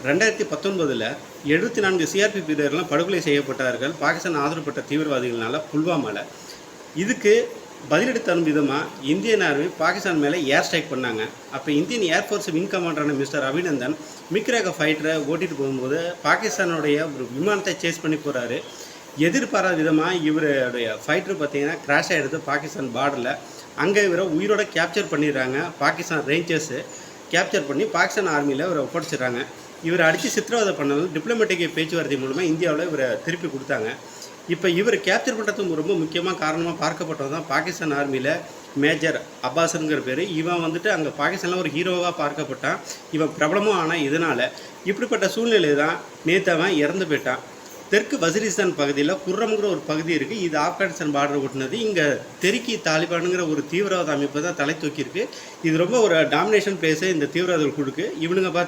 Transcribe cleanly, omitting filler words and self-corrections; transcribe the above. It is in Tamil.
2019 74 சிஆர்பிஎஃப் வீரர்கள்லாம் படுகொலை செய்யப்பட்டார்கள் பாகிஸ்தான் ஆதரவுப்பட்ட தீவிரவாதிகளால் புல்வாமாவில். இதுக்கு பதிலடி தரும் விதமாக இந்தியன் ஆர்மி பாகிஸ்தான் மேலே ஏர் ஸ்ட்ரைக் பண்ணாங்க. அப்போ இந்தியன் ஏர்ஃபோர்ஸ் விங் கமாண்டரான மிஸ்டர் அபிநந்தன் மிக்ரேக ஃபைட்டரை ஓட்டிகிட்டு போகும்போது பாகிஸ்தானுடைய ஒரு விமானத்தை சேஸ் பண்ணி போகிறாரு. எதிர்பாராத விதமாக இவருடைய ஃபைட்டர் பார்த்தீங்கன்னா கிராஷ் ஆகிடுது பாகிஸ்தான் பார்டரில். அங்கே இவரை உயிரோட கேப்சர் பண்ணிடுறாங்க. பாகிஸ்தான் ரேஞ்சர்ஸு கேப்சர் பண்ணி பாகிஸ்தான் ஆர்மியில் இவரை ஒப்படைச்சிடுறாங்க. இவரை அடித்து சித்திரவதை பண்ணாலும் டிப்ளமேட்டிக் பேச்சுவார்த்தை மூலமாக இந்தியாவில் இவரை திருப்பி கொடுத்தாங்க. இப்போ இவர் கேப்சர் பண்ணுறதுக்கு ரொம்ப முக்கியமாக காரணமாக பார்க்கப்பட்டது தான் பாகிஸ்தான் ஆர்மியில் மேஜர் அப்பாஸுங்கிற பேர். இவன் வந்துட்டு அங்கே பாகிஸ்தானில் ஒரு ஹீரோவாக பார்க்கப்பட்டான். இவன் பிரபலமும் ஆனால் இதனால் இப்படிப்பட்ட சூழ்நிலை தான் நேற்று அவன் இறந்து போயிட்டான். தெற்கு வசிரிஸ்தான் பகுதியில் குர்ரம்ங்கிற ஒரு பகுதி இருக்குது. இது ஆப்கானிஸ்தான் பார்டர் ஒட்டினது. இங்கே தெறிக்கி தாலிபானுங்கிற ஒரு தீவிரவாத அமைப்பு தான் தலை தூக்கியிருக்கு. இது ரொம்ப ஒரு டாமினேஷன் பிளேஸு இந்த தீவிரவாத குழுக்கு. இவனுங்க பார்த்து